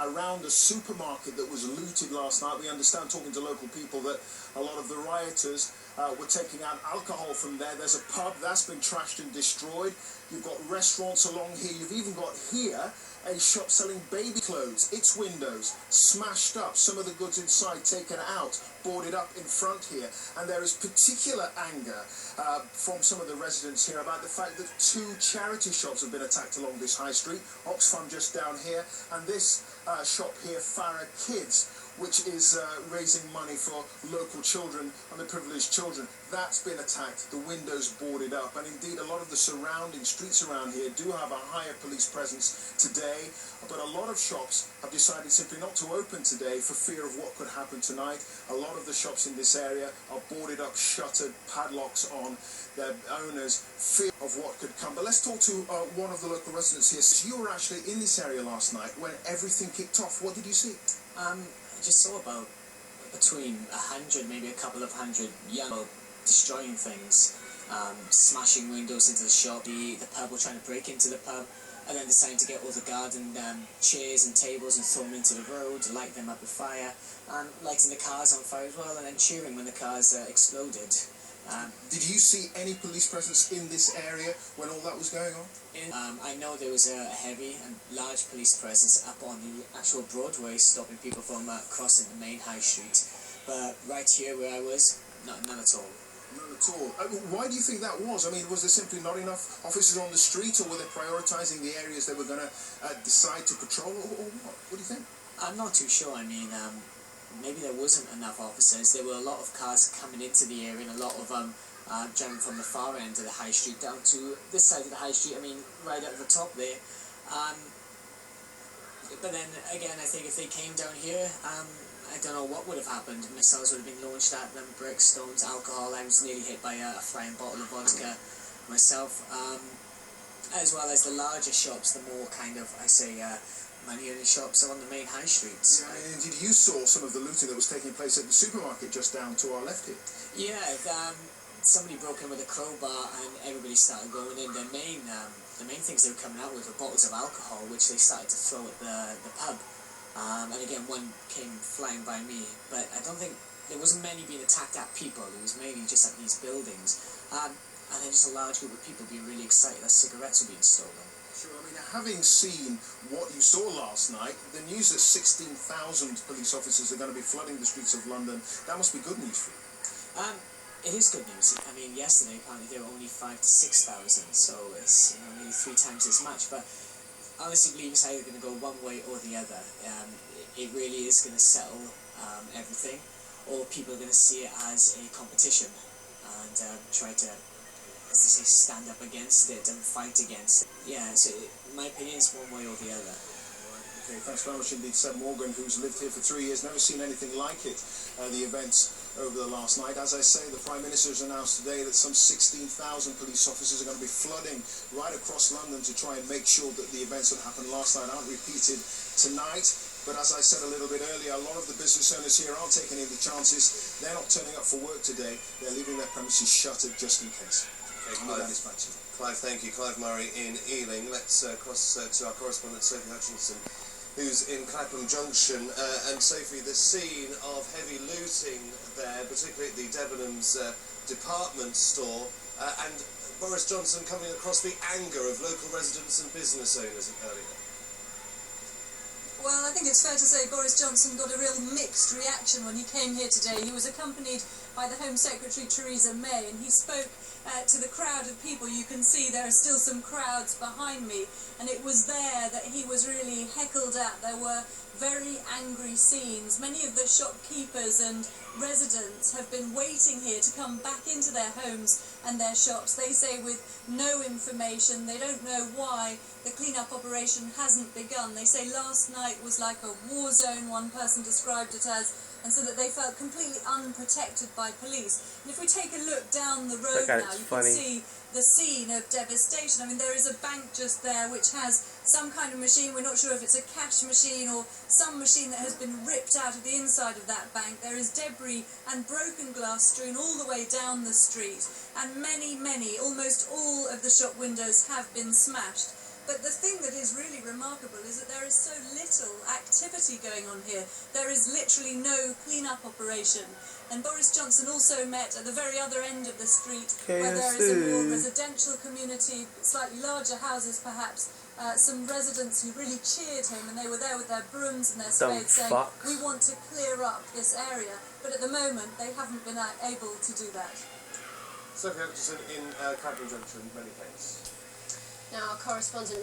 around a supermarket that was looted last night. We understand, talking to local people, that a lot of the rioters were taking out alcohol from there. There's a pub that's been trashed and destroyed. You've got restaurants along here. You've even got here a shop selling baby clothes. Its windows smashed up, some of the goods inside taken out, boarded up in front here. And there is particular anger from some of the residents here about the fact that 2 charity shops have been attacked along this high street. Oxfam just down here, and this shop here, Farah Kids, which is raising money for local children, underprivileged children. That's been attacked, the windows boarded up, and indeed a lot of the surrounding streets around here do have a higher police presence today, but a lot of shops have decided simply not to open today for fear of what could happen tonight. A lot of the shops in this area are boarded up, shuttered, padlocks on. Their owners fear of what could come. But let's talk to one of the local residents here. So you were actually in this area last night when everything kicked off. What did you see? I just saw about between 100, maybe a couple of hundred young people destroying things, smashing windows into the shop. The pub were trying to break into the pub, and then deciding to get all the garden chairs and tables and throw them into the road, light them up with fire, and lighting the cars on fire as well, and then cheering when the cars exploded. Did you see any police presence in this area when all that was going on? I know there was a heavy and large police presence up on the actual Broadway, stopping people from crossing the main high street. But right here where I was, none at all. None at all. Why do you think that was? I mean, was there simply not enough officers on the street, or were they prioritising the areas they were going to decide to patrol, or what? What do you think? I'm not too sure. I mean, maybe there wasn't enough officers. There were a lot of cars coming into the area, and a lot of jumping from the far end of the high street down to this side of the high street. I mean, right at the top there. But then again, I think if they came down here, I don't know what would have happened. Missiles would have been launched at them, bricks, stones, alcohol. I was nearly hit by a flying bottle of vodka myself. As well as the larger shops, the more kind of, I say, money-earning shops are on the main high streets. Yeah, and indeed, you saw some of the looting that was taking place at the supermarket just down to our left here. Yeah, somebody broke in with a crowbar and everybody started going in. The main things they were coming out with were bottles of alcohol, which they started to throw at the pub. And again, one came flying by me, but I don't think there wasn't many being attacked at people. It was mainly just at these buildings. And then just a large group of people being really excited that cigarettes were being stolen. Sure, I mean, having seen what you saw last night, the news that 16,000 police officers are going to be flooding the streets of London, that must be good news for you. It is good news. I mean, yesterday apparently there were only 5,000 to 6,000, so it's nearly 3 times as much. But I honestly believe it's either going to go one way or the other. It really is going to settle everything, or people are going to see it as a competition and try to, as they say, stand up against it and fight against it. Yeah, so in my opinion, it's one way or the other. Okay, thanks very much indeed, Seb Morgan, who's lived here for 3 years, never seen anything like it, the events over the last night. As I say, the Prime Minister has announced today that some 16,000 police officers are going to be flooding right across London to try and make sure that the events that happened last night aren't repeated tonight. But as I said a little bit earlier, a lot of the business owners here aren't taking any chances. They're not turning up for work today. They're leaving their premises shuttered just in case. Okay, Clive, thank you. Clive Murray in Ealing. Let's cross to our correspondent, Sophie Hutchinson, who's in Clapham Junction. And Sophie, the scene of heavy looting there, particularly at the Debenhams department store, and Boris Johnson coming across the anger of local residents and business owners earlier. Well, I think it's fair to say Boris Johnson got a real mixed reaction when he came here today. He was accompanied by the Home Secretary Theresa May, and he spoke to the crowd of people. You can see there are still some crowds behind me, and it was there that he was really heckled at. There were very angry scenes. Many of the shopkeepers and residents have been waiting here to come back into their homes and their shops. They say with no information, they don't know why the clean-up operation hasn't begun. They say last night was like a war zone, one person described it as, and so that they felt completely unprotected by police. And if we take a look down the road now, you can see the scene of devastation. I mean, there is a bank just there which has some kind of machine. We're not sure if it's a cash machine or some machine that has been ripped out of the inside of that bank. There is debris and broken glass strewn all the way down the street, and many, almost all of the shop windows have been smashed. But the thing that is really remarkable is that there is so little little activity going on here. There is literally no clean-up operation. And Boris Johnson also met at the very other end of the street, where there is a more residential community, slightly larger houses perhaps, some residents who really cheered him, and they were there with their brooms and their spades saying, we want to clear up this area. But at the moment, they haven't been able to do that. Sophie Hutchinson in Clapham Junction, many thanks. Now, our correspondent